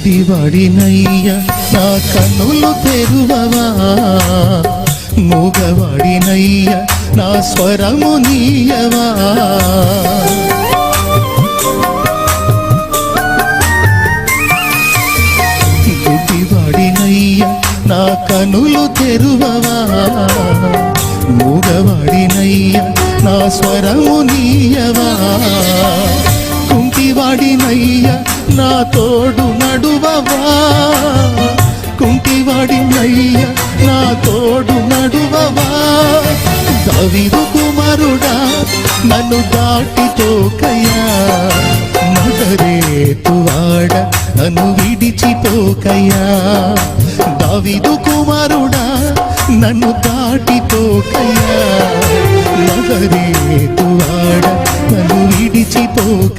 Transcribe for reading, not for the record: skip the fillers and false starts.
గుడ్డివాడినయ్యా నా కన్నులు తెరువవా, మూగవాడినయ్యా నా స్వరము నీయవా. గుడ్డివాడినయ్యా నా కన్నులు తెరువవా, మూగవాడినయ్యా నా స్వరము నీయవా. కుంటివాడినయ్యా నా తోడు నడువవా, కుంటివాడినయ్యా నా తోడు నడువవా. దావీదు కుమారుడా నన్ను దాటిపోకయ్యా, నజరేతువాడ నన్ను విడిచిపోకయ్యా. దావీదు కుమారుడా నన్ను దాటిపోకయ్యా, నజరేతువాడ నన్ను విడిచిపోక.